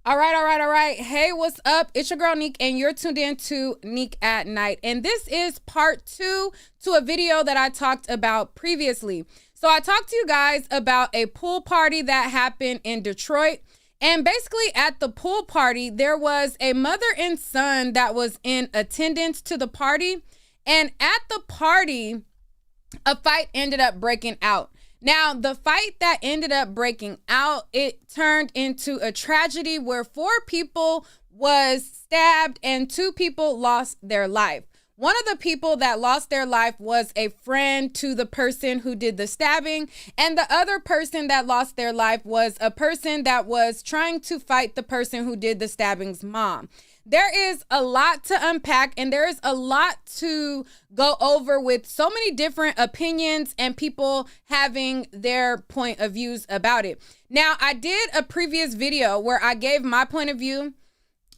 All right. Hey, what's up? It's your girl, Nique, and you're tuned in to Nique at Night. And this is part 2 to a video that I talked about previously. So I talked to you guys about a pool party that happened in Detroit. And basically at the pool party, there was a mother and son that was in attendance to the party. And at the party, a fight ended up breaking out. Now, the fight that ended up breaking out, it turned into a tragedy where 4 people was stabbed and 2 people lost their life. One of the people that lost their life was a friend to the person who did the stabbing, and the other person that lost their life was a person that was trying to fight the person who did the stabbing's mom. There is a lot to unpack, and there is a lot to go over with so many different opinions and people having their point of views about it. Now, I did a previous video where I gave my point of view.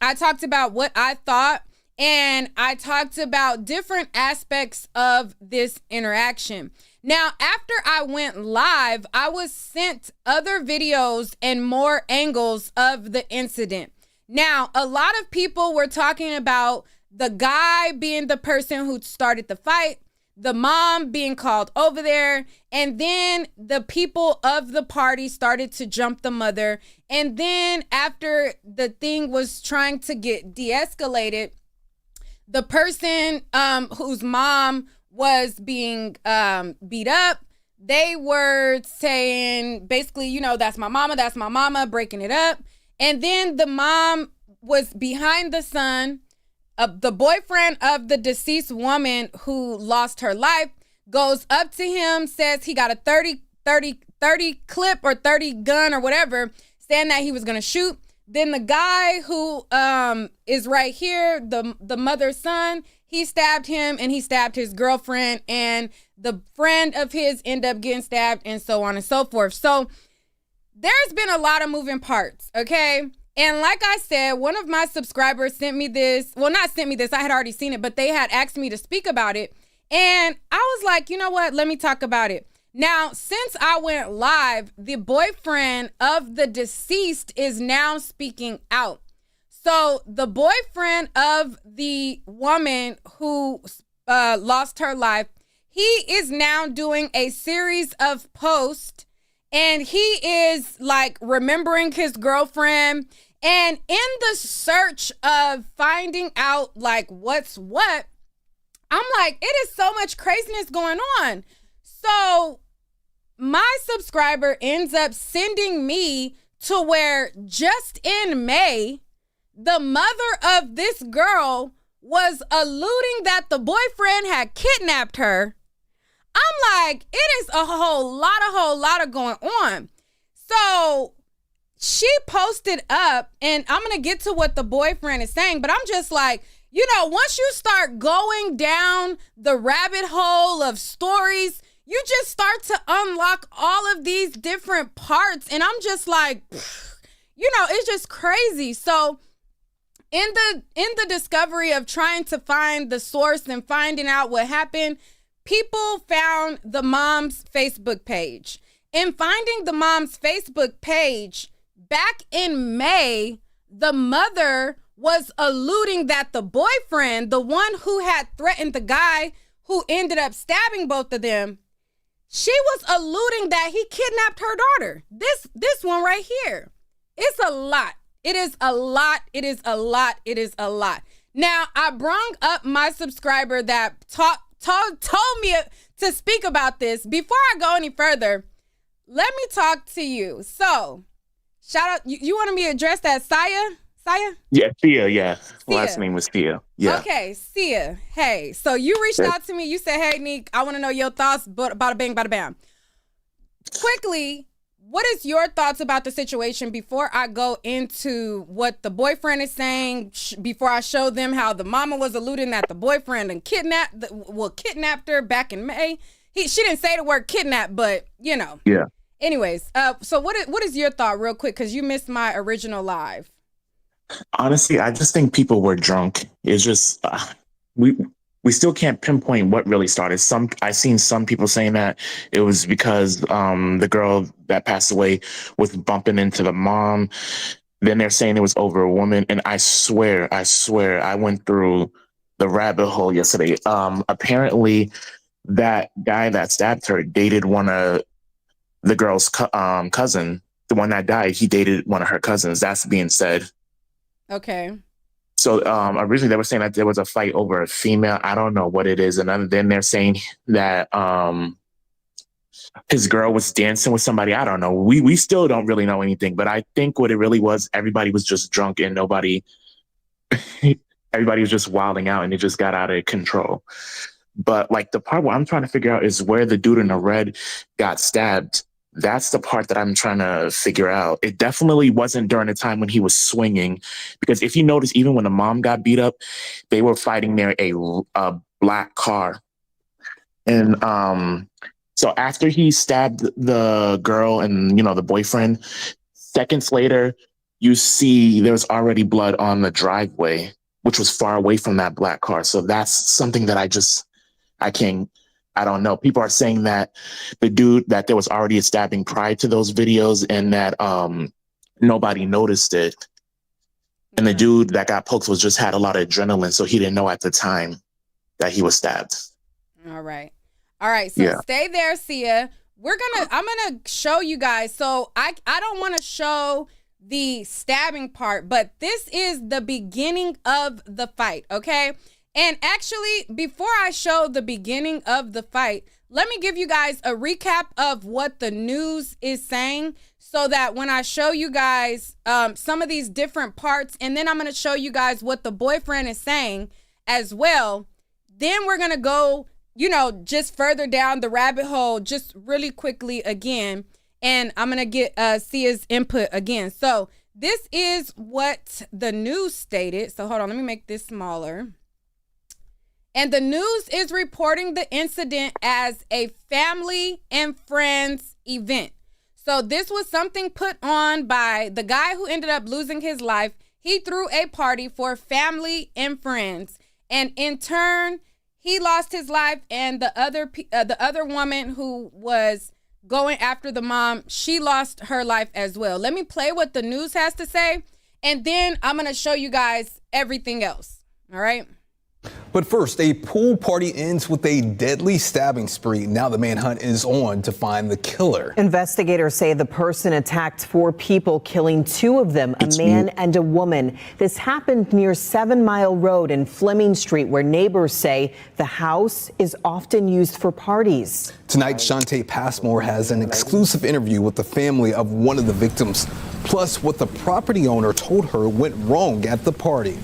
I talked about what I thought, and I talked about different aspects of this interaction. Now, after I went live, I was sent other videos and more angles of the incident. Now, a lot of people were talking about the guy being the person who started the fight, the mom being called over there, and then the people of the party started to jump the mother. And then after the thing was trying to get de-escalated, the person whose mom was being beat up, they were saying basically, you know, that's my mama, breaking it up. And then the mom was behind the son. The boyfriend of the deceased woman who lost her life goes up to him, says he got a 30 clip or 30 gun or whatever, saying that he was going to shoot. Then the guy who is right here, the mother's son, he stabbed him and he stabbed his girlfriend, and the friend of his ended up getting stabbed, and so on and so forth. So there's been a lot of moving parts, okay? And like I said, one of my subscribers sent me this. Well, not sent me this. I had already seen it, but they had asked me to speak about it. And I was like, you know what? Let me talk about it. Now, since I went live, the boyfriend of the deceased is now speaking out. So the boyfriend of the woman who lost her life, he is now doing a series of posts, and he is like remembering his girlfriend. And in the search of finding out like what's what, I'm like, it is so much craziness going on. So my subscriber ends up sending me to where just in May, the mother of this girl was alluding that the boyfriend had kidnapped her. I'm like, it is a whole lot of going on. So she posted up, and I'm going to get to what the boyfriend is saying, but I'm just like, you know, once you start going down the rabbit hole of stories, you just start to unlock all of these different parts. And I'm just like, you know, it's just crazy. So in the discovery of trying to find the source and finding out what happened, people found the mom's Facebook page. In finding the mom's Facebook page, back in May, the mother was alluding that the boyfriend, the one who had threatened the guy who ended up stabbing both of them, she was alluding that he kidnapped her daughter. This one right here. It's a lot. It is a lot. It is a lot. It is a lot. Now, I brung up my subscriber that told me to speak about this. Before I go any further, let me talk to you. So, shout out. You wanted me to address that Saya? Saya? Yeah, Thea, yeah. Thea. Last name was Thea. Yeah. Okay, Sia. Hey, so you reached out to me. You said, hey, Nique, I want to know your thoughts, but bada bang, bada bam. Quickly, what is your thoughts about the situation before I go into what the boyfriend is saying, before I show them how the mama was alluding that the boyfriend and kidnapped her back in May? She didn't say the word kidnap, but, you know. Yeah. Anyways, so what is your thought real quick? Because you missed my original live. Honestly, I just think people were drunk. It's just we still can't pinpoint what really started. I've seen some people saying that it was because the girl that passed away was bumping into the mom. Then they're saying it was over a woman. And I swear, I went through the rabbit hole yesterday. Apparently that guy that stabbed her dated one of the girl's cousin. The one that died, he dated one of her cousins. That's being said. Okay. So originally they were saying that there was a fight over a female. I don't know what it is. And then they're saying that his girl was dancing with somebody. I don't know. We still don't really know anything. But I think what it really was, everybody was just drunk and everybody was just wilding out and it just got out of control. But like the part where I'm trying to figure out is where the dude in the red got stabbed. That's the part that I'm trying to figure out. It definitely wasn't during the time when he was swinging, because if you notice, even when the mom got beat up, they were fighting near a black car. And so after he stabbed the girl and, the boyfriend, seconds later, you see there's already blood on the driveway, which was far away from that black car. So that's something that I don't know. People are saying that that there was already a stabbing prior to those videos and that nobody noticed it. And the dude that got poked just had a lot of adrenaline, so he didn't know at the time that he was stabbed. All right. So Stay there, Sia. I'm gonna show you guys. So I don't want to show the stabbing part, but this is the beginning of the fight, okay? And actually, before I show the beginning of the fight, let me give you guys a recap of what the news is saying so that when I show you guys some of these different parts, and then I'm going to show you guys what the boyfriend is saying as well, then we're going to go, just further down the rabbit hole just really quickly again, and I'm going to get Sia's input again. So this is what the news stated. So hold on, let me make this smaller. And the news is reporting the incident as a family and friends event. So this was something put on by the guy who ended up losing his life. He threw a party for family and friends. And in turn, he lost his life. And the other woman who was going after the mom, she lost her life as well. Let me play what the news has to say. And then I'm going to show you guys everything else. All right. But first, a pool party ends with a deadly stabbing spree. Now the manhunt is on to find the killer. Investigators say the person attacked 4 people, killing 2 of them, a man and a woman. This happened near 7 Mile Road and Fleming Street, where neighbors say the house is often used for parties. Tonight, Shantae Passmore has an exclusive interview with the family of one of the victims, plus what the property owner told her went wrong at the party.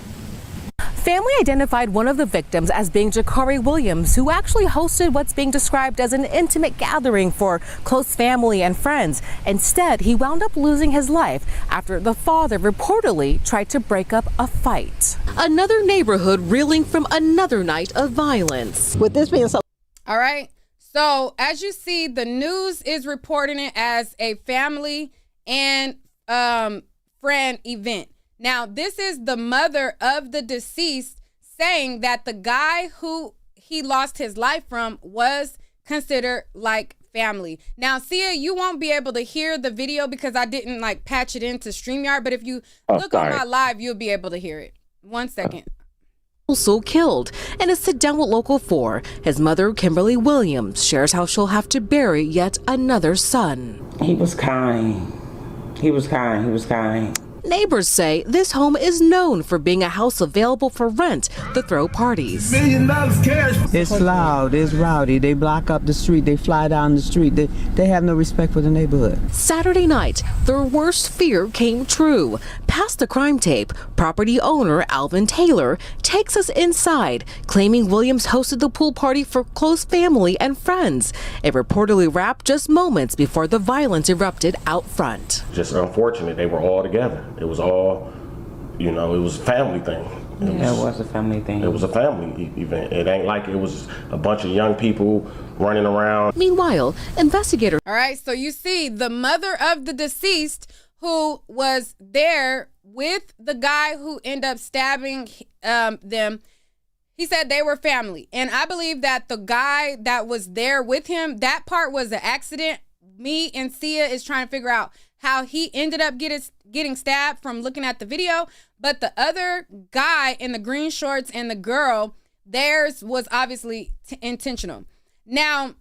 Family identified one of the victims as being Jakari Williams, who actually hosted what's being described as an intimate gathering for close family and friends. Instead, he wound up losing his life after the father reportedly tried to break up a fight. Another neighborhood reeling from another night of violence. With this being so. All right. So as you see, the news is reporting it as a family and friend event. Now, this is the mother of the deceased saying that the guy who he lost his life from was considered like family. Now, Sia, you won't be able to hear the video because I didn't patch it into StreamYard, but if you look on my live, you'll be able to hear it. 1 second. Also killed. In a sit-down with Local 4, his mother, Kimberly Williams, shares how she'll have to bury yet another son. He was kind. He was kind. Neighbors say this home is known for being a house available for rent to throw parties. $1 million cash. It's loud, it's rowdy. They block up the street, they fly down the street. They have no respect for the neighborhood. Saturday night, their worst fear came true. Past the crime tape, property owner Alvin Taylor takes us inside, claiming Williams hosted the pool party for close family and friends. It reportedly wrapped just moments before the violence erupted out front. Just unfortunate, they were all together. It was all, it was a family thing. It was a family thing. It was a family event. It ain't like it was a bunch of young people running around. Meanwhile, investigators. All right, so you see the mother of the deceased who was there with the guy who ended up stabbing them. He said they were family. And I believe that the guy that was there with him, that part was an accident. Me and Sia is trying to figure out how he ended up getting stabbed from looking at the video. But the other guy in the green shorts and the girl, theirs was obviously intentional. Now,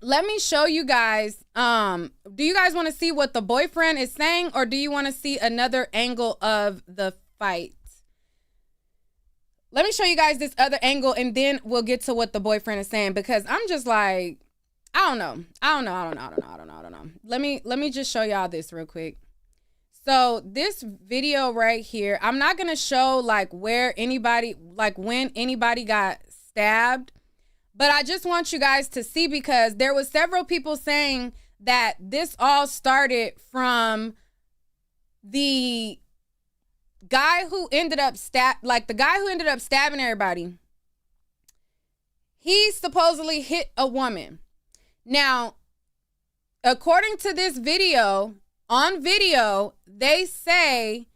let me show you guys. Do you guys want to see what the boyfriend is saying, or do you want to see another angle of the fight? Let me show you guys this other angle, and then we'll get to what the boyfriend is saying, because I'm just like, I don't know. Let me just show y'all this real quick. So this video right here, I'm not going to show like where anybody, like when anybody got stabbed, but I just want you guys to see, because there was several people saying that this all started from the guy who ended up stabbing everybody. He supposedly hit a woman. Now, according to this video, on video, they say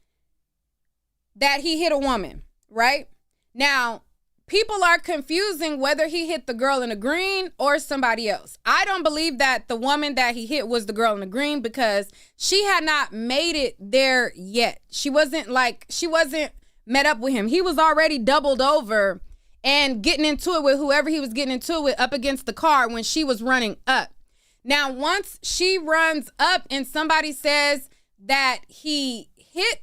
that he hit a woman, right? Now, people are confusing whether he hit the girl in the green or somebody else. I don't believe that the woman that he hit was the girl in the green, because she had not made it there yet. She wasn't met up with him. He was already doubled over and getting into it with whoever he was getting into it with up against the car when she was running up. Now, once she runs up and somebody says that he hit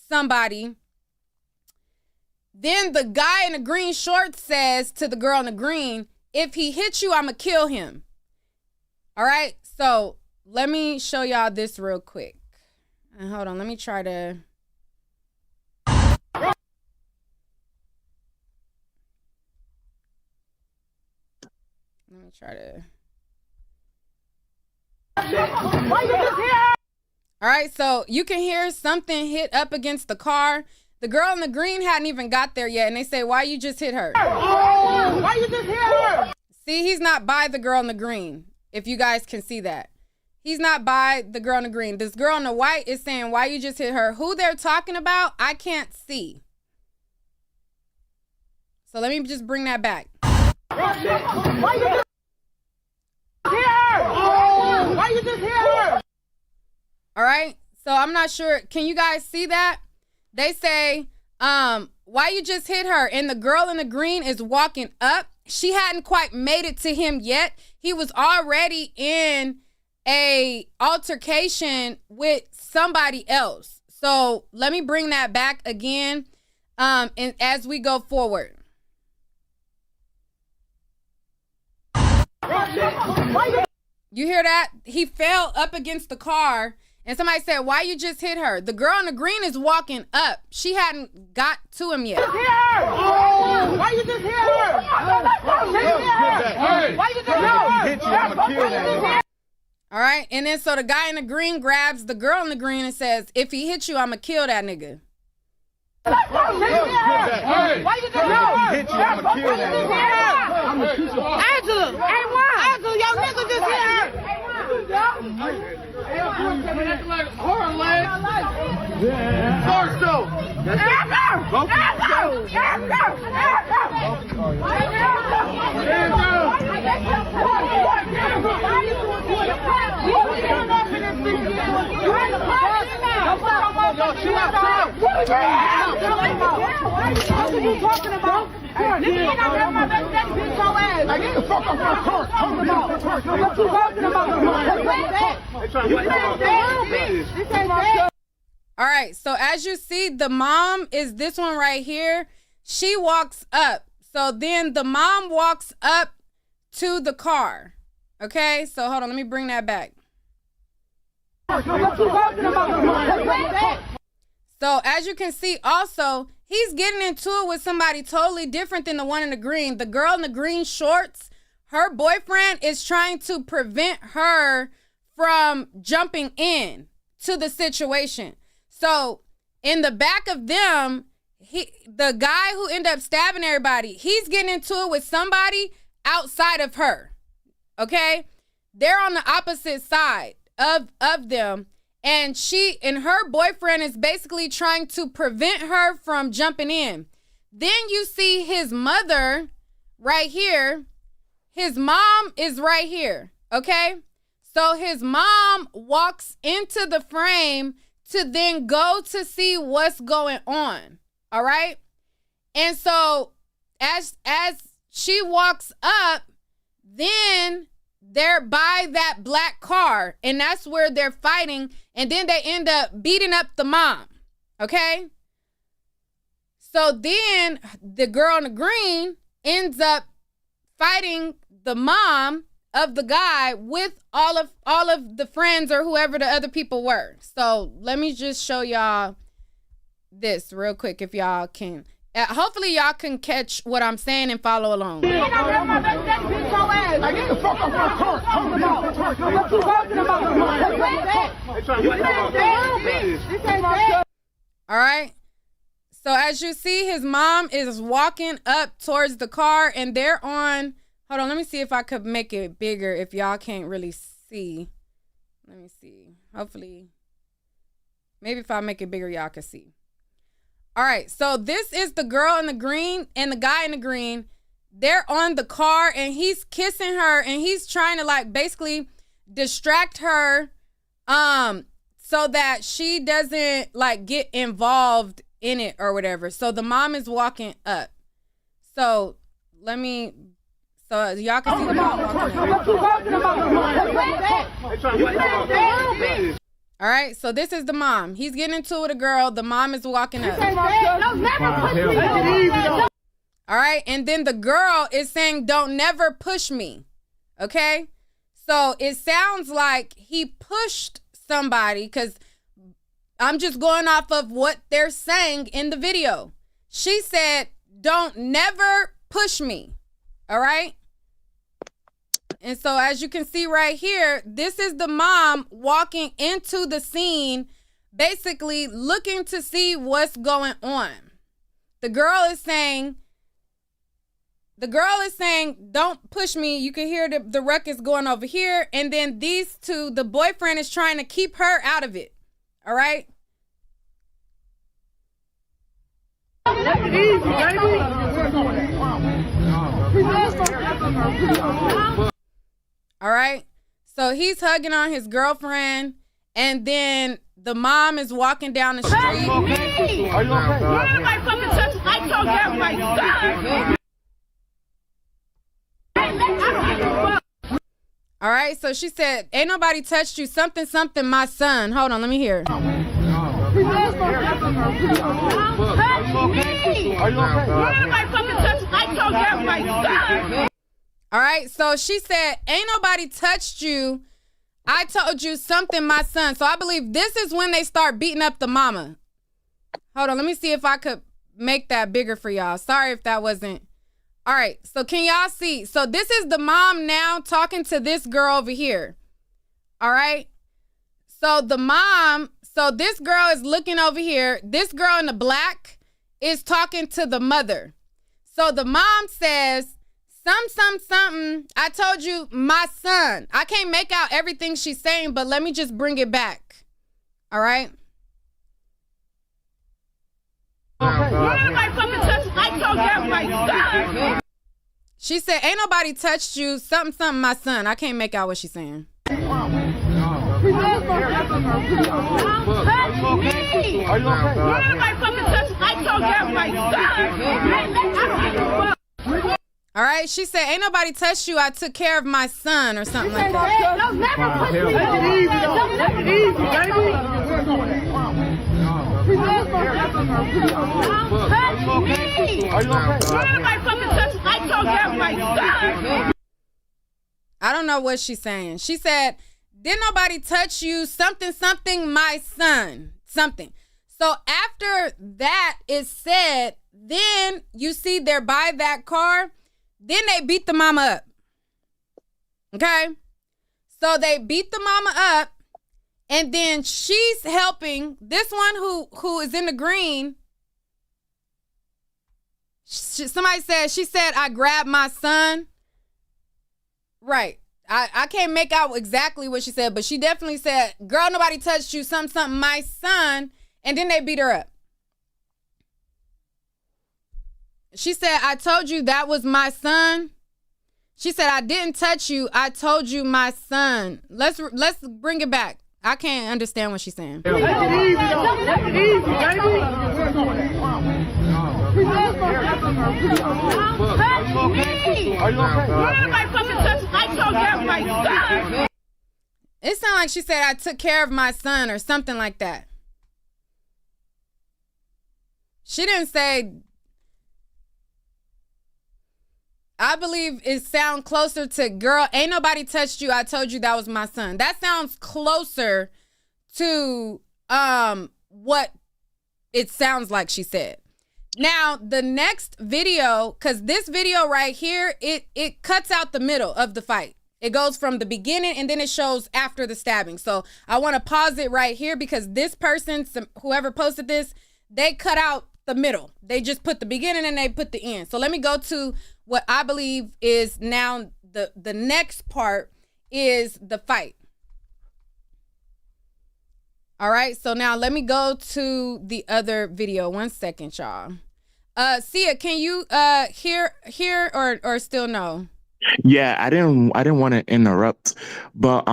somebody, then the guy in the green shorts says to the girl in the green, if he hits you, I'm going to kill him. All right. So let me show y'all this real quick. And hold on. Let me try to. All right, so you can hear something hit up against the car. The girl in the green hadn't even got there yet, and they say, why you just hit her? Why you just hit her? See, he's not by the girl in the green, if you guys can see that. He's not by the girl in the green. This girl in the white is saying, why you just hit her? Who they're talking about, I can't see. So let me just bring that back. Why you just hit her? Why you just hit her? All right, so I'm not sure. Can you guys see that? They say, why you just hit her? And the girl in the green is walking up. She hadn't quite made it to him yet. He was already in a altercation with somebody else. So let me bring that back again, and as we go forward. You hear that? He fell up against the car, and somebody said, why you just hit her? The girl in the green is walking up. She hadn't got to him yet. Why you just hit her? Why you just hit her? All right, and then so the guy in the green grabs the girl in the green and says, if he hits you, I'm going to kill that nigga. Why you just hit her? I'm going to kill that nigga. Angela, Angela, your nigga just hit her. Her leg. First though. All right, so as you see, the mom is this one right here. She walks up. So then the mom walks up to the car. Okay, so hold on, let me bring that back. So as you can see also, he's getting into it with somebody totally different than the one in the green. The girl in the green shorts, her boyfriend is trying to prevent her from jumping in to the situation. So in the back of them, the guy who ended up stabbing everybody, he's getting into it with somebody outside of her. Okay? They're on the opposite side of them. And she and her boyfriend is basically trying to prevent her from jumping in. Then you see his mother right here. His mom is right here. Okay? So his mom walks into the frame to then go to see what's going on. All right. And so as she walks up, then they're by that black car, and that's where they're fighting. And then they end up beating up the mom. Okay. So then the girl in the green ends up fighting the mom of the guy with all of the friends or whoever the other people were. So let me just show y'all this real quick if y'all can. Hopefully y'all can catch what I'm saying and follow along. All right. So as you see, his mom is walking up towards the car, and they're on. Hold on, let me see if I could make it bigger if y'all can't really see. Let me see. Hopefully, maybe if I make it bigger, y'all can see. All right, so this is the girl in the green and the guy in the green. They're on the car, and he's kissing her, and he's trying to like basically distract her so that she doesn't like get involved in it or whatever. So the mom is walking up. So let me, so y'all can see the mom walking up. All right, so this is the mom. He's getting into it with a girl. The mom is walking up. All right, and then the girl is saying, "Don't never push me." Okay, so it sounds like he pushed somebody because I'm just going off of what they're saying in the video. She said, "Don't never push me." All right. And so as you can see right here, this is the mom walking into the scene, basically looking to see what's going on. The girl is saying, "Don't push me." You can hear the ruckus going over here. And then these two, the boyfriend is trying to keep her out of it. All right. All right. So he's hugging on his girlfriend, and then the mom is walking down the street. Are you okay? My fucking touch. I told you my son. All right. So she said, "Ain't nobody touched you. Something, something, my son." Hold on. Let me hear. Are you okay? My fucking touch. I told you my son. All right, so she said, "Ain't nobody touched you. I told you something, my son." So I believe this is when they start beating up the mama. Hold on, let me see if I could make that bigger for y'all. Sorry if that wasn't. All right, so can y'all see? So this is the mom now talking to this girl over here. All right, so the mom, so this girl is looking over here. This girl in the black is talking to the mother. So the mom says, something, I told you, my son. I can't make out everything she's saying, but let me just bring it back. All right? My fucking touch. I told you my son. She said, "Ain't nobody touched you, something, my son." I can't make out what she's saying. Are you okay? My fucking touch. I told you my son. All right, she said, "Ain't nobody touched you. I took care of my son," or something like that. Don't never push me. Take it easy, baby. Are you okay? My fucking touch. I told you my son. I don't know what she's saying. She said, "Didn't nobody touch you, something, something, my son," something. So after that is said, then you see they're by that car. Then they beat the mama up. Okay? So they beat the mama up, and then she's helping this one who is in the green. Somebody said, she said, "I grabbed my son." Right. I can't make out exactly what she said, but she definitely said, "Girl, nobody touched you, something, my son." And then they beat her up. She said, "I told you that was my son." She said, I didn't touch you. I told you my son. Let's bring it back. I can't understand what she's saying. Take it easy, though. Take it easy, baby. Are you okay? Nobody fucking touch me. I told you my son. It sounded like she said, I took care of my son or something like that. She didn't say... I believe it sounds closer to, girl, ain't nobody touched you. I told you that was my son. That sounds closer to what it sounds like she said. Now, the next video, because this video right here, it cuts out the middle of the fight. It goes from the beginning and then it shows after the stabbing. So I want to pause it right here because this person, whoever posted this, they cut out the middle. They just put the beginning and they put the end. So let me go to what I believe is now the next part is the fight. All right, so now let me go to the other video. 1 second, y'all. Sia, can you hear or still no? Yeah, I didn't want to interrupt, but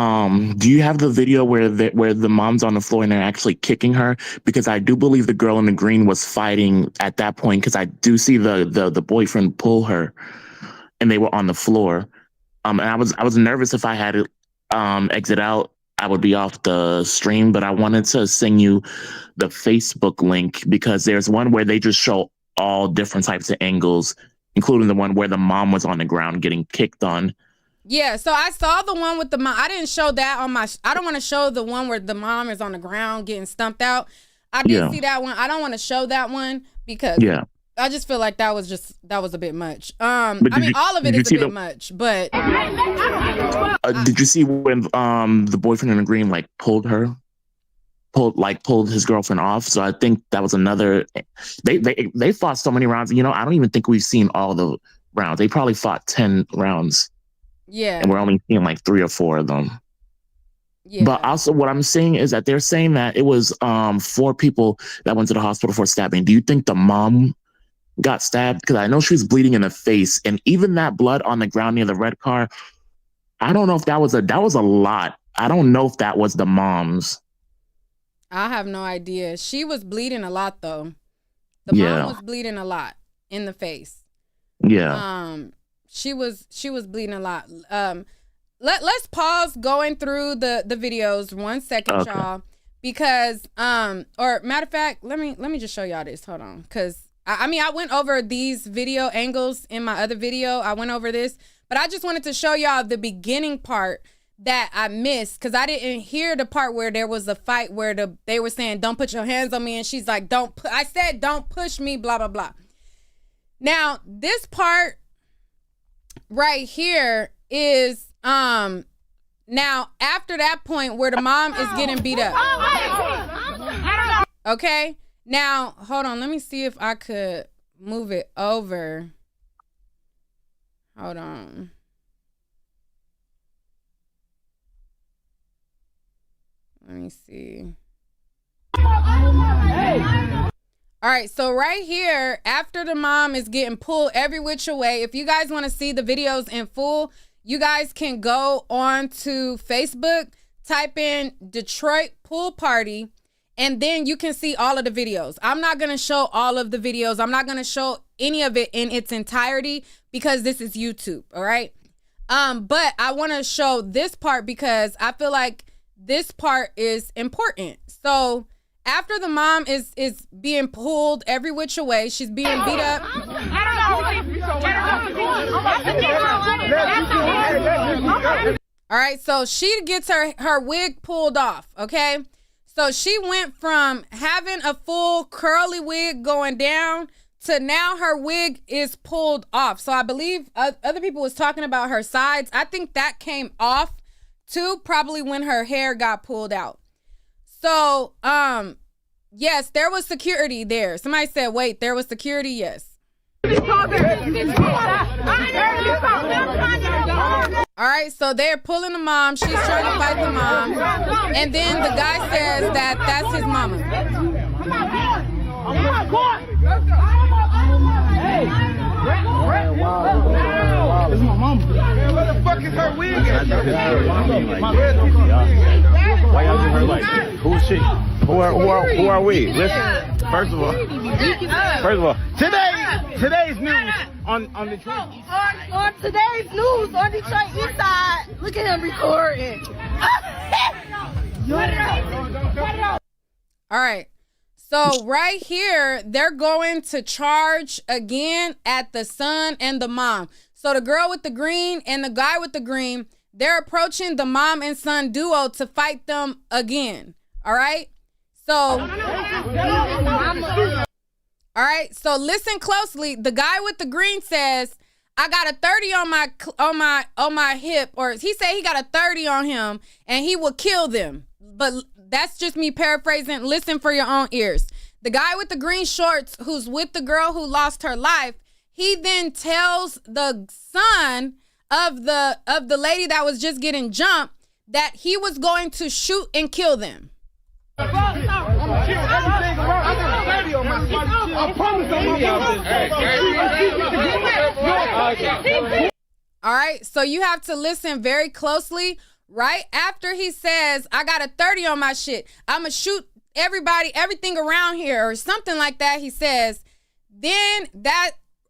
do you have the video where the mom's on the floor and they're actually kicking her? Because I do believe the girl in the green was fighting at that point, because I do see the boyfriend pull her, and they were on the floor. And I was nervous if I had to exit out, I would be off the stream, but I wanted to send you the Facebook link because there's one where they just show all different types of angles, including the one where the mom was on the ground getting kicked on. Yeah, so I saw the one with the mom. I didn't show that on my... I don't want to show the one where the mom is on the ground getting stumped out. I did see that one. I don't want to show that one because I just feel like that was a bit much. I mean, all of it is a bit much, but... did you see when the boyfriend in the green like pulled his girlfriend off? So I think that was another... They fought so many rounds. You know, I don't even think we've seen all the rounds. They probably fought 10 rounds. Yeah. And we're only seeing like 3 or 4 of them. Yeah. But also what I'm seeing is that they're saying that it was 4 people that went to the hospital for stabbing. Do you think the mom got stabbed? Because I know she was bleeding in the face, and even that blood on the ground near the red car, I don't know if that was a lot. I don't know if that was the mom's. I have no idea. She was bleeding a lot though. The mom was bleeding a lot in the face. Yeah. She was bleeding a lot. Let's pause going through the videos 1 second, y'all, because or matter of fact, let me just show y'all this. Hold on, because I mean I went over these video angles in my other video. I went over this, but I just wanted to show y'all the beginning part that I missed because I didn't hear the part where there was a fight where they were saying don't put your hands on me, and she's like I said don't push me, blah blah blah. Now this part right here is now after that point where the mom is getting beat up. Okay, now hold on, let me see if I could move it over. Hold on. Let me see. All right, so right here, after the mom is getting pulled every which way, if you guys want to see the videos in full, you guys can go on to Facebook, type in Detroit Pool Party, and then you can see all of the videos. I'm not going to show all of the videos. I'm not going to show any of it in its entirety because this is YouTube, all right? But I want to show this part because I feel like this part is important. So after the mom is being pulled every which way, she's being beat up. All right, so she gets her wig pulled off, okay? So she went from having a full curly wig going down to now her wig is pulled off. So I believe other people was talking about her sides. I think that came off too, probably when her hair got pulled out. So, yes, there was security there. Somebody said, wait, there was security? Yes. All right, so they're pulling the mom. She's trying to fight the mom. And then the guy says that that's his mama. This is my mama. Why y'all do her like that? Who is she? Who are we? Listen, first of all, today's news on Detroit. On today's news on Detroit East Side. Look at him recording. All right. So right here, they're going to charge again at the son and the mom. So the girl with the green and the guy with the green, they're approaching the mom and son duo to fight them again. All right. So, all right. So listen closely. The guy with the green says, I got a 30 on my hip, or he said he got a 30 on him and he will kill them. But that's just me paraphrasing. Listen for your own ears. The guy with the green shorts who's with the girl who lost her life, he then tells the son of the lady that was just getting jumped that he was going to shoot and kill them. I'm gonna kill everything around. I got 30 on my side. I promise. All right, so you have to listen very closely. Right after he says, I got a 30 on my shit, I'm gonna shoot everything around here, or something like that, he says, then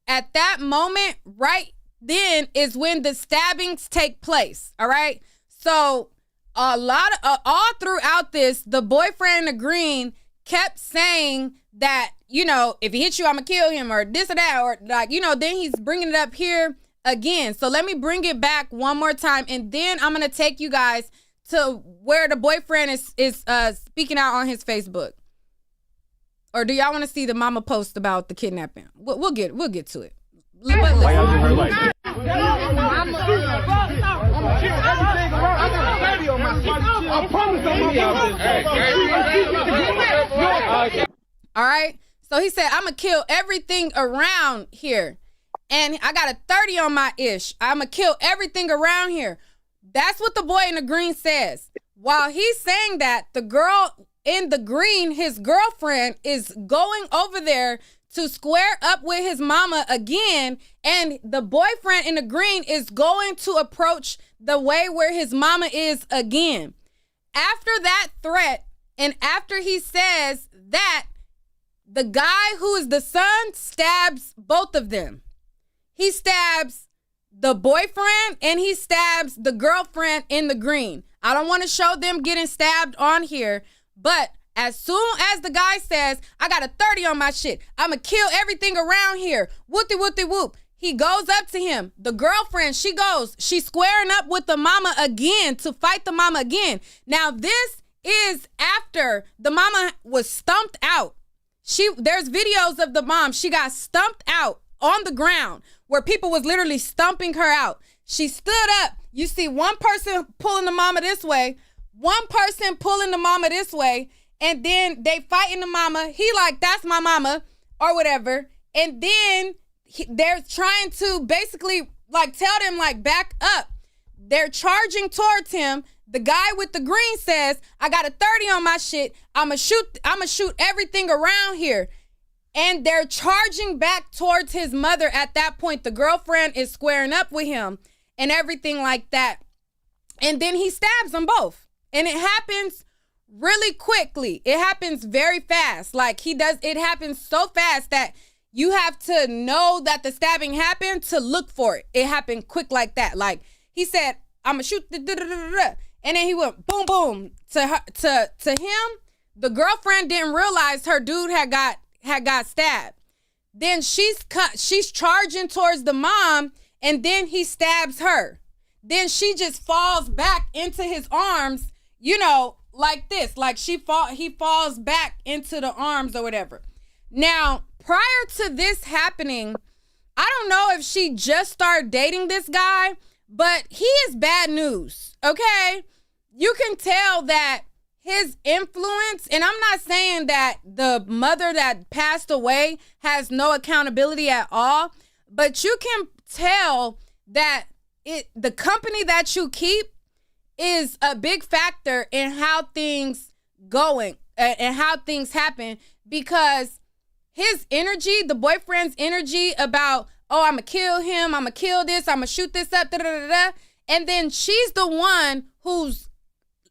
at that moment, right then is when the stabbings take place. All right. So all throughout this, the boyfriend in the green kept saying that, you know, if he hits you, I'm gonna kill him, or this or that, or like, you know, then he's bringing it up here again. So let me bring it back one more time, and then I'm gonna take you guys to where the boyfriend is speaking out on his Facebook. Or do y'all want to see the mama post about the kidnapping? We'll get to it. Why y'all do her like that? I'm gonna kill everything around. I got 30 on my side. All right. So he said, I'm gonna kill everything around here. And I got a 30 on my ish. I'm gonna kill everything around here. That's what the boy in the green says. While he's saying that, the girl in the green, his girlfriend, is going over there to square up with his mama again. And the boyfriend in the green is going to approach the way where his mama is again. After that threat, and after he says that, the guy who is the son stabs both of them. He stabs the boyfriend and he stabs the girlfriend in the green. I don't want to show them getting stabbed on here, but as soon as the guy says, I got a 30 on my shit, I'm going to kill everything around here, whoopty whoopty whoop, he goes up to him. The girlfriend, she's squaring up with the mama again to fight the mama again. Now this is after the mama was stumped out. There's videos of the mom. She got stumped out on the ground where people was literally stumping her out. She stood up. You see one person pulling the mama this way, one person pulling the mama this way, and then they fighting the mama. He like, that's my mama or whatever. And then they're trying to basically like tell them like back up. They're charging towards him. The guy with the green says, I got a 30 on my shit. I'ma shoot everything around here. And they're charging back towards his mother at that point. The girlfriend is squaring up with him and everything like that. And then he stabs them both. And it happens really quickly. It happens very fast. Like it happens so fast that you have to know that the stabbing happened to look for it. It happened quick like that. Like he said, I'm gonna shoot and then he went boom, boom to him. The girlfriend didn't realize her dude had got stabbed. Then she's charging towards the mom, and then he stabs her. Then she just falls back into his arms, you know, like this. Like he falls back into the arms or whatever. Now, prior to this happening, I don't know if she just started dating this guy, but he is bad news, okay? You can tell that his influence, and I'm not saying that the mother that passed away has no accountability at all, but you can tell that the company that you keep is a big factor in how things going and how things happen, because his energy, the boyfriend's energy about, oh, I'm gonna kill him, I'm gonna kill this, I'm gonna shoot this up, da da da da, And then she's the one who's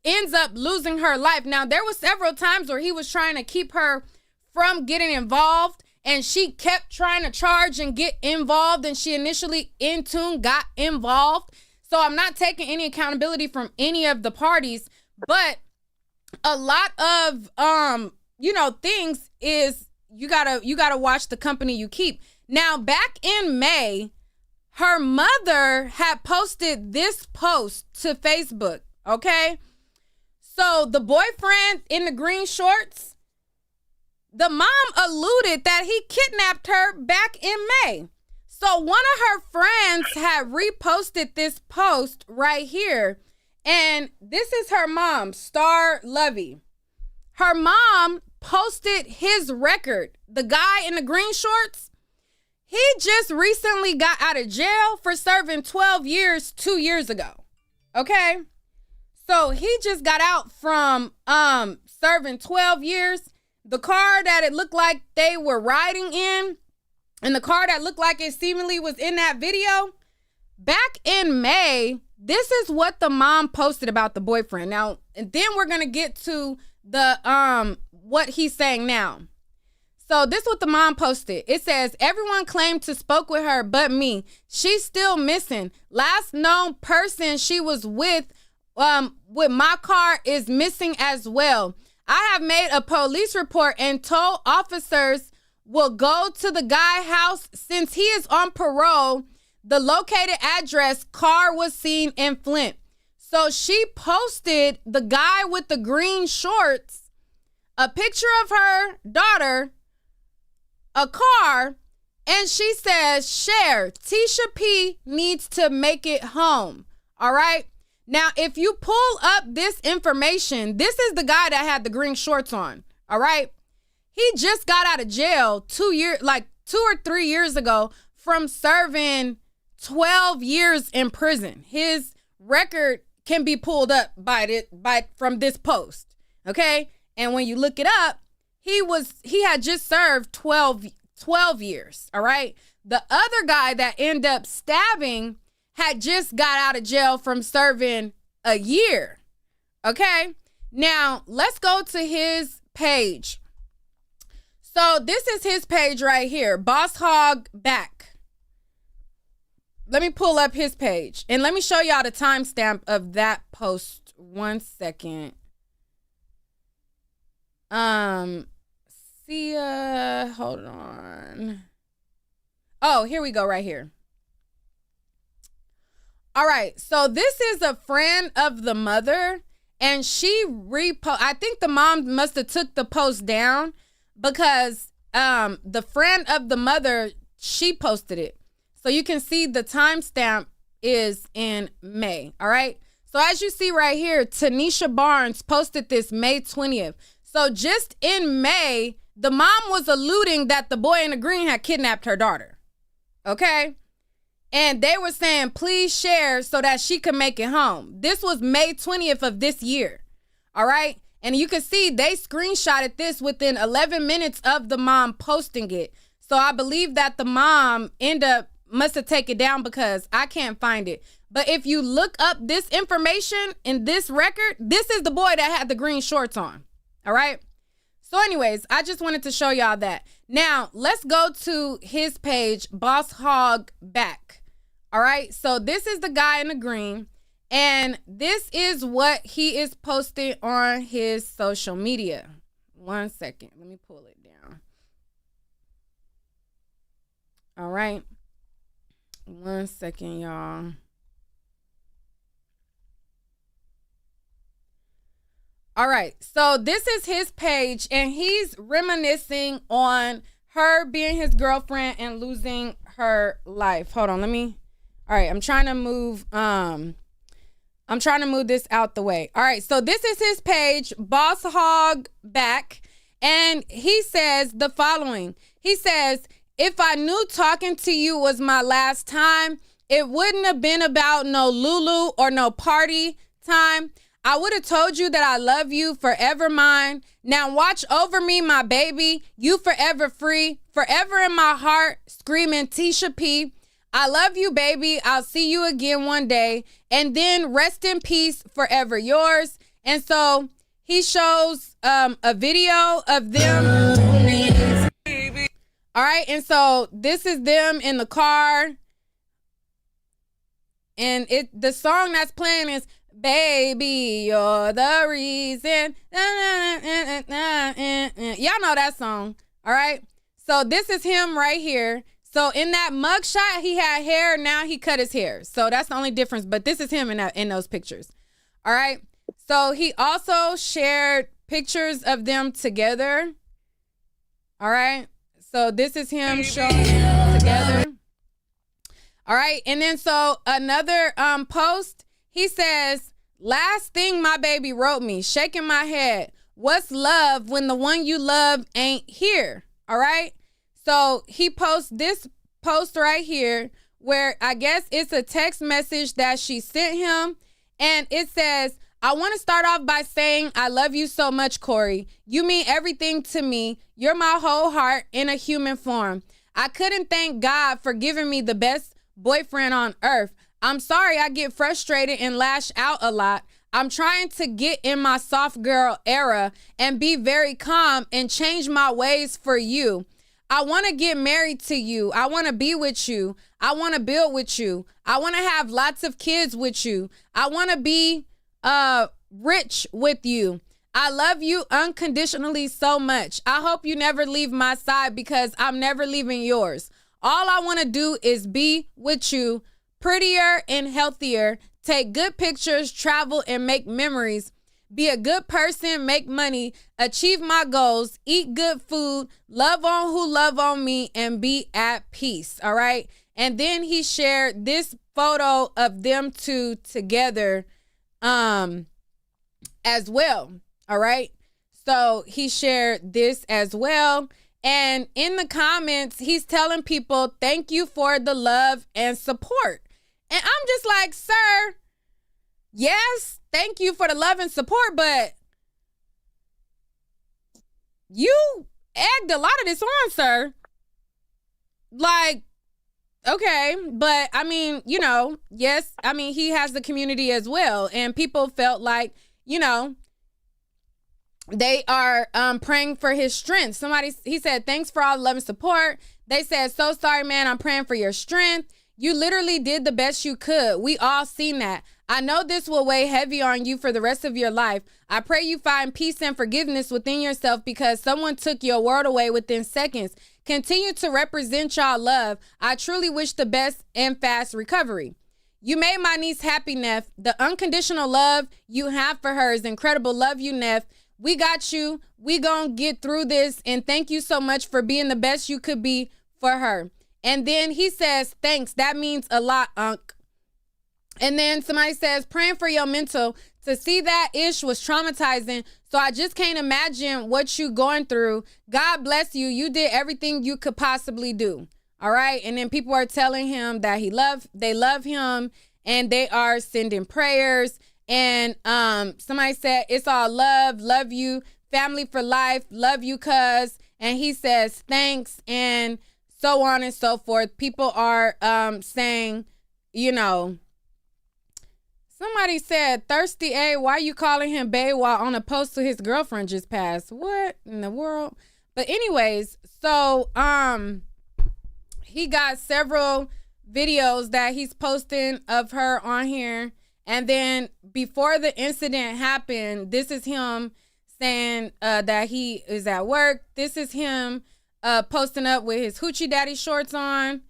ends up losing her life. Now, there were several times where he was trying to keep her from getting involved, and she kept trying to charge and get involved, and she initially in tune got involved. So I'm not taking any accountability from any of the parties, but a lot of things is you gotta watch the company you keep. Now, back in May, her mother had posted this post to Facebook, okay? So the boyfriend in the green shorts, the mom alluded that he kidnapped her back in May. So one of her friends had reposted this post right here. And this is her mom, Star Lovey. Her mom posted his record. The guy in the green shorts, he just recently got out of jail for serving 12 years 2 years ago. Okay? So he just got out from serving 12 years. The car that it looked like they were riding in, and the car that looked like it seemingly was in that video, back in May, this is what the mom posted about the boyfriend. Now, and then we're going to get to the what he's saying now. So this is what the mom posted. It says, everyone claimed to spoke with her but me. She's still missing. Last known person she was with my car is missing as well. I have made a police report and told officers will go to the guy house since he is on parole. The located address, car was seen in Flint. So she posted the guy with the green shorts, a picture of her daughter, a car, and she says, share, Tisha P needs to make it home. All right. Now, if you pull up this information, this is the guy that had the green shorts on. All right. He just got out of jail 2 or 3 years ago from serving 12 years in prison. His record can be pulled up from this post. Okay. And when you look it up, he had just served 12 years. All right. The other guy that ended up stabbing had just got out of jail from serving a year. Okay. Now let's go to his page. So this is his page right here. Boss Hog Back. Let me pull up his page and let me show y'all the timestamp of that post. 1 second. Hold on. Oh, here we go right here. All right. So this is a friend of the mother, and she I think the mom must have took the post down because the friend of the mother, she posted it. So you can see the timestamp is in May. All right. So as you see right here, Tanisha Barnes posted this May 20th. So just in May, the mom was alluding that the boy in the green had kidnapped her daughter. Okay. And they were saying, please share so that she could make it home. This was May 20th of this year. All right. And you can see they screenshotted this within 11 minutes of the mom posting it. So I believe that the mom must have taken it down because I can't find it. But if you look up this information in this record, this is the boy that had the green shorts on. All right. So anyways, I just wanted to show y'all that. Now let's go to his page, Boss Hog Back. All right. So this is the guy in the green. And this is what he is posting on his social media. 1 second. Let me pull it down. All right. 1 second, y'all. All right. So this is his page, and he's reminiscing on her being his girlfriend and losing her life. Hold on. All right. I'm trying to move this out the way. All right. So this is his page, Boss Hog Back. And he says the following. He says, if I knew talking to you was my last time, it wouldn't have been about no Lulu or no party time. I would have told you that I love you, forever mine. Now watch over me, my baby. You forever free, forever in my heart, screaming Tisha P. I love you, baby. I'll see you again one day. And then rest in peace, forever yours. And so he shows a video of them. All right. And so this is them in the car. And the song that's playing is Baby, You're the Reason. Y'all know that song. All right. So this is him right here. So in that mugshot, he had hair. Now he cut his hair. So that's the only difference. But this is him in those pictures. All right. So he also shared pictures of them together. All right. So this is him showing them together. All right. And then so another post, he says, last thing my baby wrote me, shaking my head. What's love when the one you love ain't here? All right. So he posts this post right here where I guess it's a text message that she sent him. And it says, I want to start off by saying I love you so much, Corey. You mean everything to me. You're my whole heart in a human form. I couldn't thank God for giving me the best boyfriend on earth. I'm sorry I get frustrated and lash out a lot. I'm trying to get in my soft girl era and be very calm and change my ways for you. I want to get married to you. I want to be with you. I want to build with you. I want to have lots of kids with you. I want to be rich with you. I love you unconditionally so much. I hope you never leave my side because I'm never leaving yours. All I want to do is be with you, prettier and healthier, take good pictures, travel and make memories. Be a good person, make money, achieve my goals, eat good food, love on who love on me, and be at peace. All right. And then he shared this photo of them two together as well. All right. So he shared this as well. And in the comments, he's telling people, thank you for the love and support. And I'm just like, sir, yes, thank you for the love and support, but you egged a lot of this on, sir. Like, okay, but I mean, you know, yes, I mean, he has the community as well. And people felt like, you know, they are praying for his strength. He said, thanks for all the love and support. They said, so sorry, man, I'm praying for your strength. You literally did the best you could. We all seen that. I know this will weigh heavy on you for the rest of your life. I pray you find peace and forgiveness within yourself because someone took your world away within seconds. Continue to represent y'all love. I truly wish the best and fast recovery. You made my niece happy, Neff. The unconditional love you have for her is incredible. Love you, Neff. We got you. We gonna get through this. And thank you so much for being the best you could be for her. And then he says, thanks. That means a lot, Unc. And then somebody says, praying for your mental. To see that ish was traumatizing. So I just can't imagine what you going through. God bless you. You did everything you could possibly do. All right. And then people are telling him that they love him and they are sending prayers. And somebody said, it's all love you, family for life, love you, cuz. And he says, thanks, and so on and so forth. People are saying, you know, somebody said, Thirsty A, why you calling him bae while on a post to his girlfriend just passed? What in the world? But anyways, so he got several videos that he's posting of her on here. And then before the incident happened, this is him saying that he is at work. This is him posting up with his hoochie daddy shorts on.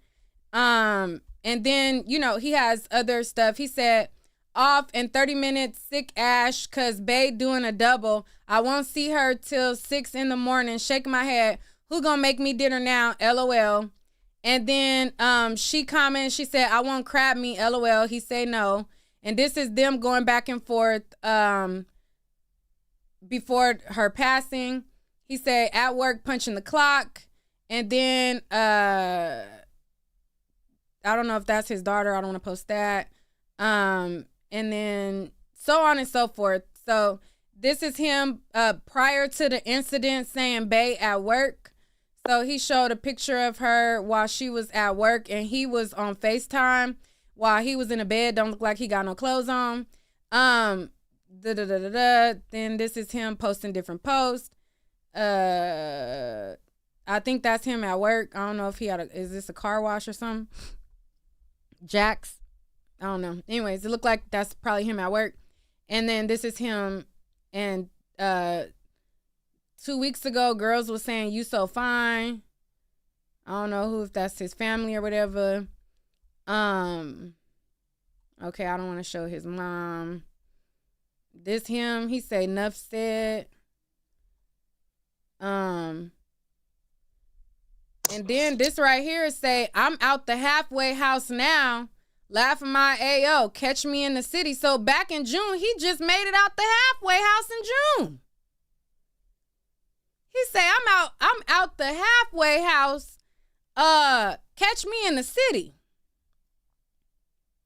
And then, you know, he has other stuff. He said, off in 30 minutes, sick ash, cause bae doing a double. I won't see her till 6 a.m, shaking my head. Who gonna make me dinner now? LOL. And then she commented, she said, I want crab meat, LOL. He said no. And this is them going back and forth before her passing. He said, at work, punching the clock. And then, I don't know if that's his daughter. I don't want to post that. And then so on and so forth. So this is him prior to the incident saying bae at work. So he showed a picture of her while she was at work, and he was on FaceTime while he was in a bed. Don't look like he got no clothes on. Then this is him posting different posts. I think that's him at work. I don't know if he is this a car wash or something? Jax. I don't know. Anyways, it looked like that's probably him at work. And then this is him. And 2 weeks ago, girls was saying, "You so fine." I don't know if that's his family or whatever. Okay, I don't want to show his mom. This him, he say, "Nuff said." And then this right here say, "I'm out the halfway house now. Laughing my AO, catch me in the city." So back in June, he just made it out the halfway house in June. He say, I'm out the halfway house. Catch me in the city.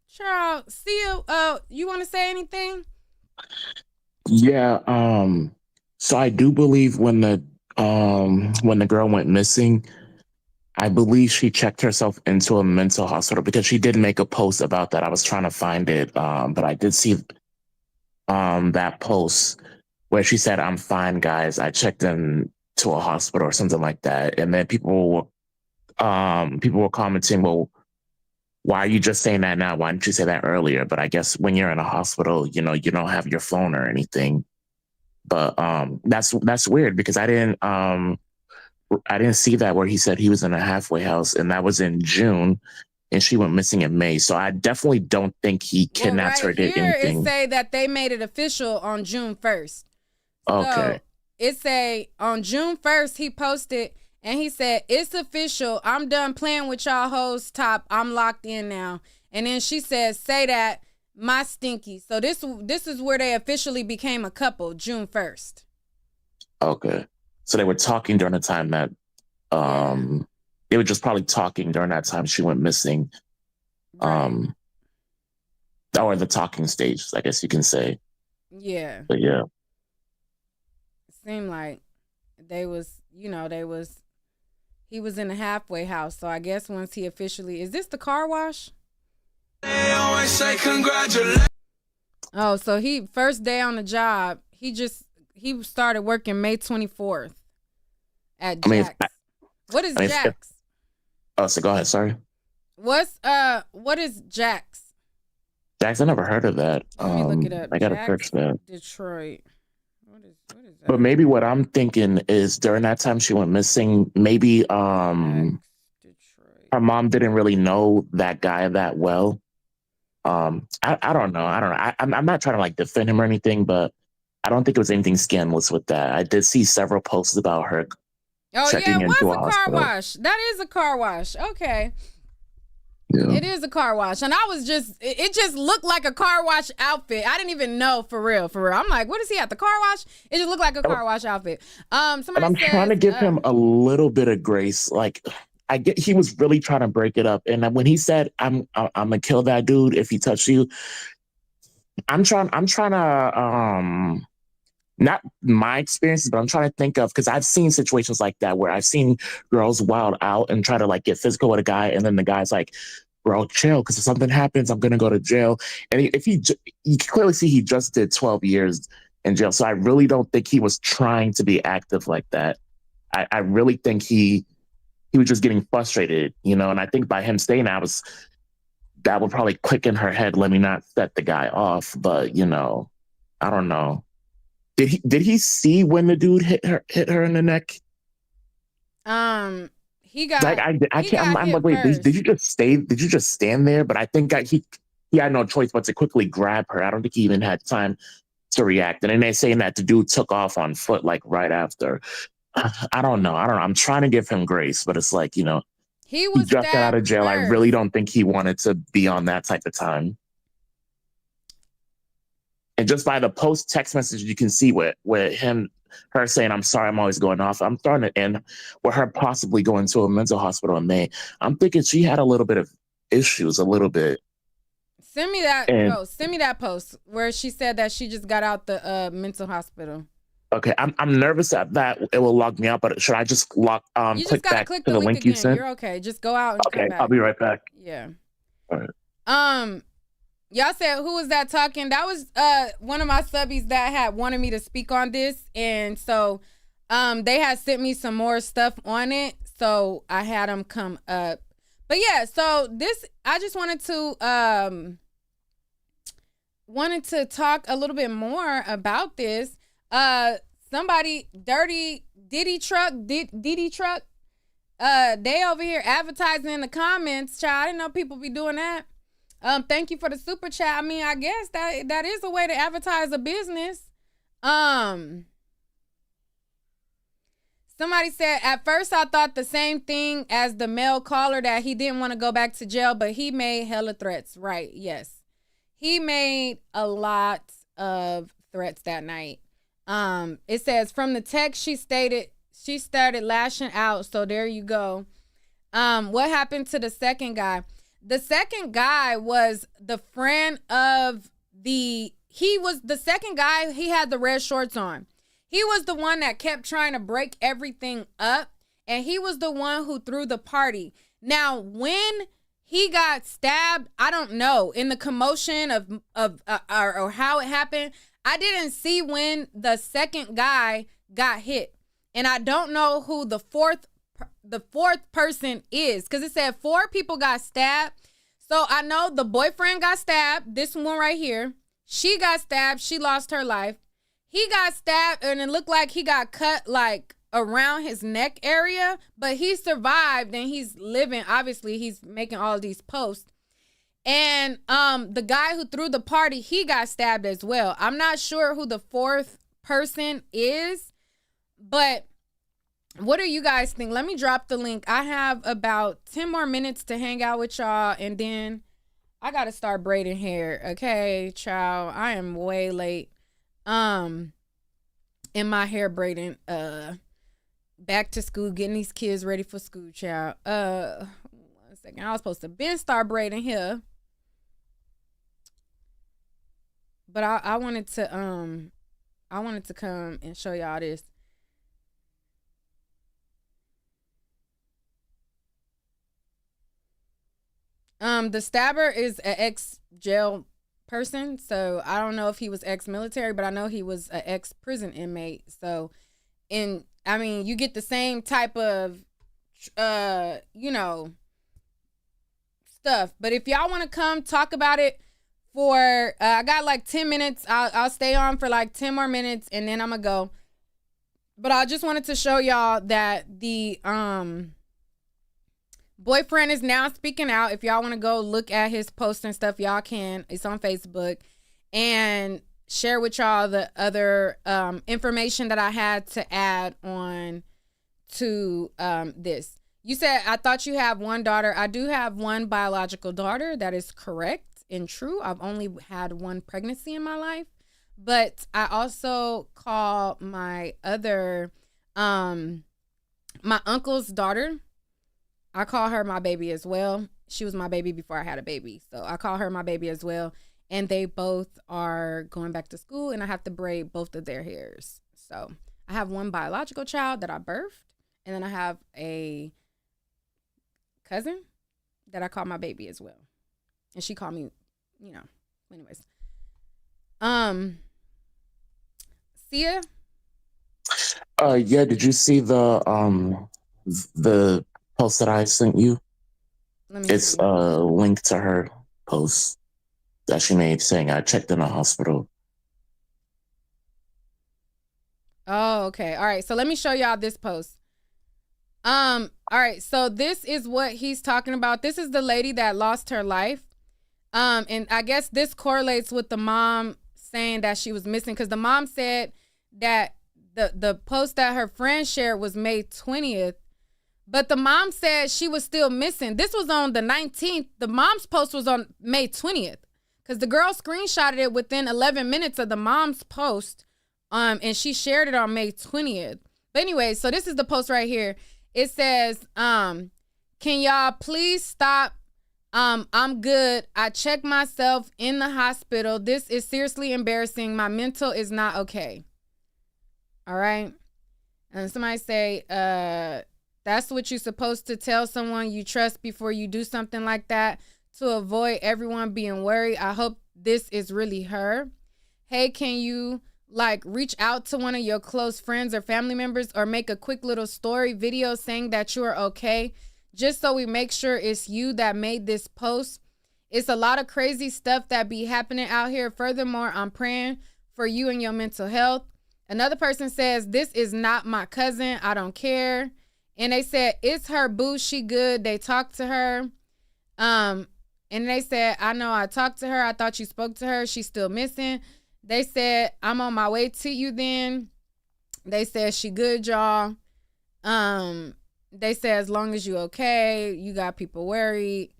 Charles, see you want to say anything? Yeah, so I do believe when the girl went missing, I believe she checked herself into a mental hospital because she did make a post about that. I was trying to find it, but I did see that post where she said, "I'm fine, guys. I checked in to a hospital," or something like that. And then people were commenting, "Well, why are you just saying that now? Why didn't you say that earlier?" But I guess when you're in a hospital, you don't have your phone or anything. But that's weird because I didn't see that where he said he was in a halfway house, and that was in June, and she went missing in May. So I definitely don't think he kidnapped her or did anything. It say that they made it official on June 1st. Okay. So it say on June 1st he posted and he said, "It's official. I'm done playing with y'all hoes. Top. I'm locked in now." And then she says, "Say that, my stinky." So this is where they officially became a couple, June 1st. Okay. So they were talking during the time that they were just probably talking during that time she went missing. Right. Or the talking stage, I guess you can say. Yeah. But yeah. It seemed like he was in a halfway house. So I guess once he officially, is this the car wash? They always say congratulations. Oh, so he first day on the job, he started working May 24th at Jax. What is Jax? So go ahead, sorry. What is Jax? Jax, I never heard of that. Let me look it up. I gotta search that. Detroit. What is that? But maybe what I'm thinking is during that time she went missing, maybe her mom didn't really know that guy that well. I don't know. I'm not trying to like defend him or anything, but I don't think it was anything scandalous with that. I did see several posts about her. Oh yeah, it was a car wash. That is a car wash. Okay. Yeah. It is a car wash. And it just looked like a car wash outfit. I didn't even know for real. I'm like, what is he at, the car wash? It just looked like a car wash outfit. I'm trying to give him a little bit of grace. Like, I get he was really trying to break it up. And when he said, I'm gonna kill that dude if he touched you, I'm trying to not my experiences, but I'm trying to think of, because I've seen situations like that where I've seen girls wild out and try to like get physical with a guy, and then the guy's like, "Bro, chill, because if something happens, I'm gonna go to jail." And you can clearly see he just did 12 years in jail. So I really don't think he was trying to be active like that. I really think he was just getting frustrated, and I think by him staying, that would probably click in her head, let me not set the guy off. But I don't know. Did he see when the dude hit her in the neck? He got. Like I'm like, wait, did you just stay? Did you just stand there? But I think he had no choice but to quickly grab her. I don't think he even had time to react. And then they're saying that the dude took off on foot like right after. I don't know. I'm trying to give him grace, but it's like, he just got out of jail. First. I really don't think he wanted to be on that type of time. And just by the post text message, you can see with her saying, "I'm sorry, I'm always going off." I'm starting to end with her possibly going to a mental hospital in May. I'm thinking she had a little bit of issues, a little bit. Send me that post where she said that she just got out the mental hospital. Okay, I'm nervous that it will log me out, but should I just You just click gotta back click to the the link link you again. sent? You're okay. Just go out and Okay, come back. I'll be right back. Yeah. All right. Y'all said who was that talking? That was one of my subbies that had wanted me to speak on this, and so they had sent me some more stuff on it, so I had them come up. But yeah, so this I just wanted to talk a little bit more about this. Somebody dirty Diddy truck, they over here advertising in the comments. Child, I didn't know people be doing that. Thank you for the super chat. I mean, I guess that is a way to advertise a business. Somebody said, at first I thought the same thing as the male caller, that he didn't want to go back to jail, but he made hella threats. Right, yes. He made a lot of threats that night. It says, from the text she stated, she started lashing out, so there you go. What happened to the second guy? The second guy was the friend of he was the second guy, he had the red shorts on. He was the one that kept trying to break everything up, and he was the one who threw the party. Now, when he got stabbed, I don't know, in the commotion of or how it happened, I didn't see when the second guy got hit. And I don't know who the fourth person is, because it said 4 people got stabbed. So I know the boyfriend got stabbed, this one right here. She got stabbed, she lost her life. He got stabbed, and it looked like he got cut like around his neck area, but he survived, and he's living. Obviously, he's making all of these posts. And the guy who threw the party, he got stabbed as well. I'm not sure who the 4th person is, but what do you guys think? Let me drop the link. I have about 10 more minutes to hang out with y'all, and then I gotta start braiding hair. Okay, child, I am way late. In my hair braiding, back to school, getting these kids ready for school, child. 1 second, I was supposed to start braiding here, but I wanted to come and show y'all this. The stabber is an ex-jail person, so I don't know if he was ex-military, but I know he was an ex-prison inmate. So, I mean, you get the same type of stuff. But if y'all want to come talk about it for I got like 10 minutes. I'll stay on for like 10 more minutes, and then I'm gonna go. But I just wanted to show y'all that the boyfriend is now speaking out. If y'all want to go look at his posts and stuff, y'all can. It's on Facebook. And share with y'all the other information that I had to add on to this. You said, I thought you have one daughter. I do have one biological daughter. That is correct and true. I've only had one pregnancy in my life. But I also call my other, my uncle's daughter, I call her my baby as well. She was my baby before I had a baby. So I call her my baby as well. And they both are going back to school, and I have to braid both of their hairs. So I have one biological child that I birthed, and then I have a cousin that I call my baby as well. And she called me, anyways. Sia? Yeah, did you see the post that I sent you? It's a link to her post that she made saying I checked in a hospital. Oh, okay. All right. So let me show y'all this post. All right. So this is what he's talking about. This is the lady that lost her life. And I guess this correlates with the mom saying that she was missing, because the mom said that the post that her friend shared was May 20th. But the mom said she was still missing. This was on the 19th. The mom's post was on May 20th. Because the girl screenshotted it within 11 minutes of the mom's post. And she shared it on May 20th. But anyway, so this is the post right here. It says, can y'all please stop? I'm good. I checked myself in the hospital. This is seriously embarrassing. My mental is not okay. All right. And somebody say, that's what you're supposed to tell someone you trust before you do something like that to avoid everyone being worried. I hope this is really her. Hey, can you like reach out to one of your close friends or family members or make a quick little story video saying that you are okay, just so we make sure it's you that made this post. It's a lot of crazy stuff that be happening out here. Furthermore, I'm praying for you and your mental health. Another person says, this is not my cousin. I don't care. And they said, it's her boo. She good. They talked to her. And they said, I know I talked to her. I thought you spoke to her. She's still missing. They said, I'm on my way to you then. They said, she good, y'all. They said, as long as you okay, you got people worried.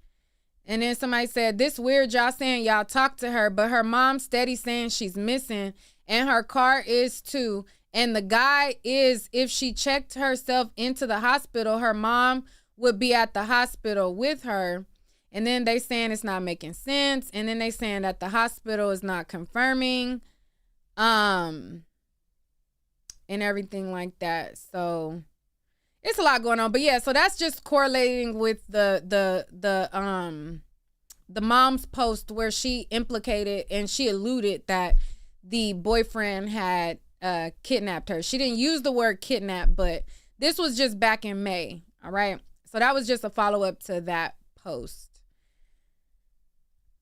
And then somebody said, this weird, y'all saying y'all talked to her, but her mom steady saying she's missing and her car is too. And the guy is, if she checked herself into the hospital, her mom would be at the hospital with her. And then they saying it's not making sense. And then they saying that the hospital is not confirming, and everything like that. So it's a lot going on. But yeah, so that's just correlating with the mom's post where she implicated and she alluded that the boyfriend had kidnapped her. She didn't use the word kidnap, but this was just back in May. All right. So that was just a follow-up to that post.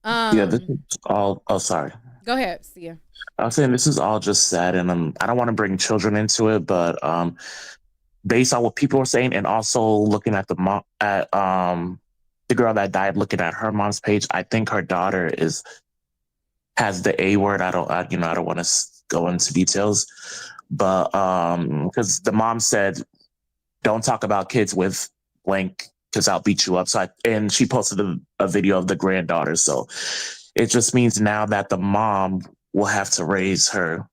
Yeah, this is all. Oh, sorry. Go ahead, Sia. I was saying this is all just sad, and I don't want to bring children into it, but based on what people are saying, and also looking at the girl that died, looking at her mom's page, I think her daughter has the A word. I don't want to go into details, but because the mom said, "Don't talk about kids with blank, because I'll beat you up." And she posted a video of the granddaughter. So it just means now that the mom will have to raise her,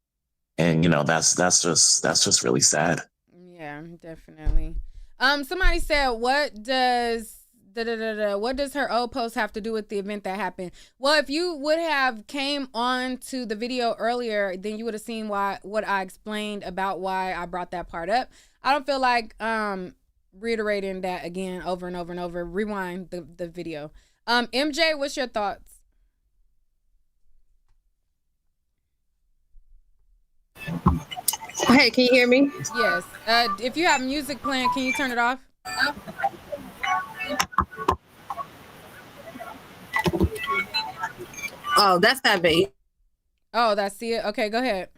and that's just really sad. Yeah, definitely. Somebody said, what does her old post have to do with the event that happened? Well, if you would have came on to the video earlier, then you would have seen what I explained about why I brought that part up. I don't feel like reiterating that again over and over and over. Rewind the video. MJ, what's your thoughts? Hey, can you hear me? Yes. If you have music playing, can you turn it off? Oh, that's not me. Oh, that's it. Okay, go ahead.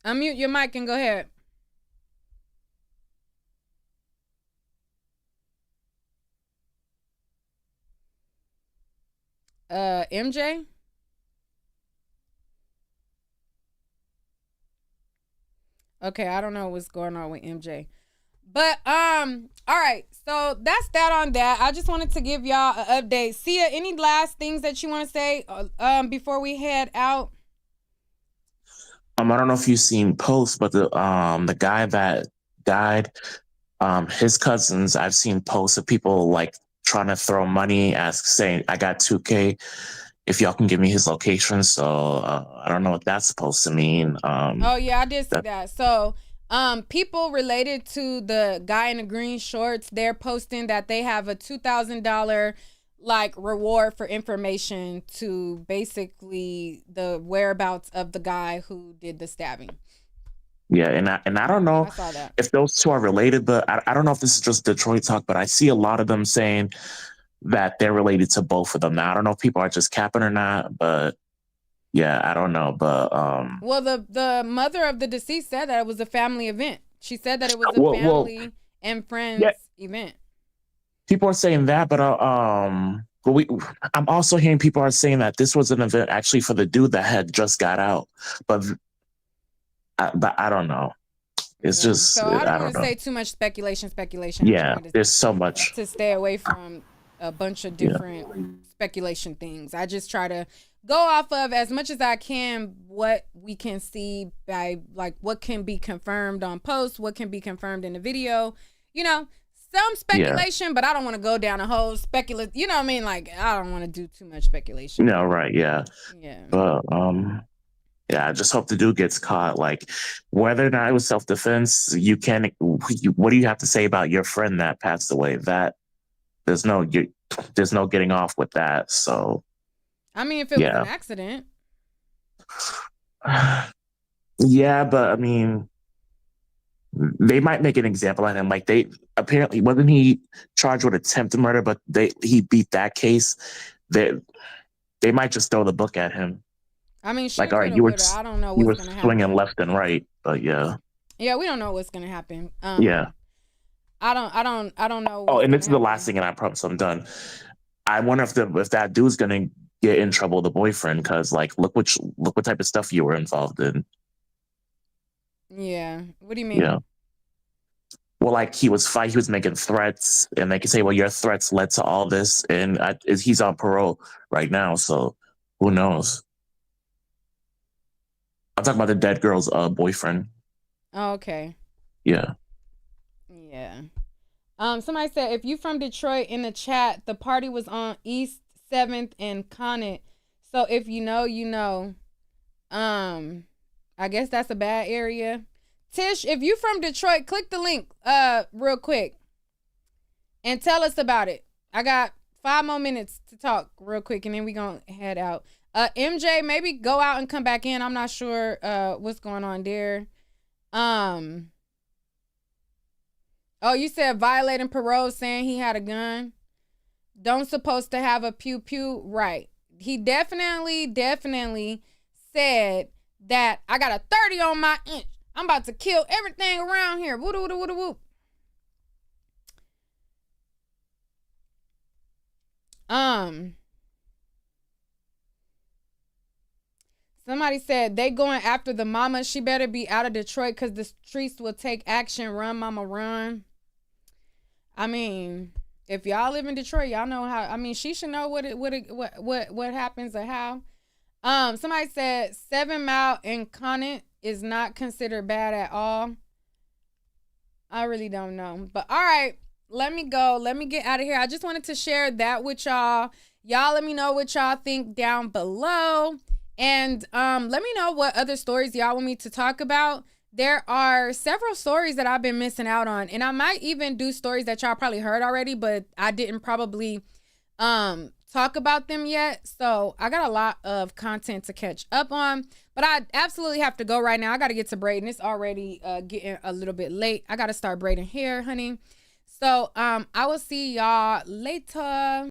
Unmute your mic and go ahead. MJ? Okay, I don't know what's going on with MJ. But all right, so that's that on that. I just wanted to give y'all an update. Sia, any last things that you want to say before we head out? I don't know if you've seen posts, but the guy that died, his cousins, I've seen posts of people like trying to throw money, saying, I got 2K if y'all can give me his location. So I don't know what that's supposed to mean. Oh yeah, I did see that. So people related to the guy in the green shorts, they're posting that they have a $2,000 like reward for information to basically the whereabouts of the guy who did the stabbing. Yeah, and I don't know if those two are related, but I don't know if this is just Detroit talk, but I see a lot of them saying that they're related to both of them. Now I don't know if people are just capping or not, but yeah, I don't know. But well, the mother of the deceased said that it was a family event. She said that it was a family and friends event. People are saying that, but I'm also hearing people are saying that this was an event actually for the dude that had just got out, but I don't know. It's just so I don't want to say too much speculation. Yeah, there's so much to stay away from a bunch of different speculation things. I just try to go off of as much as I can what we can see by like what can be confirmed on posts, what can be confirmed in the video. Some speculation, but I don't want to go down a whole speculative. You know what I mean? Like I don't want to do too much speculation. No, right? Yeah. Yeah. But Yeah, I just hope the dude gets caught. Like, whether or not it was self-defense, you can. What do you have to say about your friend that passed away? That there's no getting off with that. So, I mean, if it was an yeah, accident. yeah, but I mean, they might make an example out of him. Like, they apparently wasn't he charged with attempted murder, but he beat that case. They might just throw the book at him. I mean, Like, should all right, coulda, woulda. I don't know you what's were gonna swinging happen. left and right, but yeah, Yeah, we don't know what's gonna happen. yeah. I don't know. Oh, What's and gonna this is the last happen. thing, and I promise I'm done. I wonder if that dude's gonna get in trouble with the boyfriend, because like, look what type of stuff you were involved in. Yeah. What do you mean? Yeah. Well, like, he was making threats, and they can say, well, your threats led to all this, and he's on parole right now, so who knows? I'm talking about the dead girl's boyfriend. Oh, okay. Yeah. Yeah. Somebody said, if you from Detroit, in the chat, the party was on East 7th and Conant. So if you know, you know. I guess that's a bad area. Tish, if you from Detroit, click the link real quick and tell us about it. I got 5 more minutes to talk real quick, and then we gonna head out. MJ, maybe go out and come back in. I'm not sure what's going on there. Oh, you said violating parole, saying he had a gun. Don't supposed to have a pew pew. Right. He definitely said that I got a 30 on my inch. I'm about to kill everything around here. Woo woo woo woo woo. Somebody said they going after the mama. She better be out of Detroit because the streets will take action. Run, mama, run. I mean, if y'all live in Detroit, y'all know how. I mean, she should know what happens or how. Somebody said 7 Mile in Conant is not considered bad at all. I really don't know, but all right, let me go. Let me get out of here. I just wanted to share that with y'all. Y'all, let me know what y'all think down below. And let me know what other stories y'all want me to talk about. There are several stories that I've been missing out on. And I might even do stories that y'all probably heard already, but I didn't probably talk about them yet. So I got a lot of content to catch up on. But I absolutely have to go right now. I got to get to braiding. It's already getting a little bit late. I got to start braiding hair, honey. So I will see y'all later.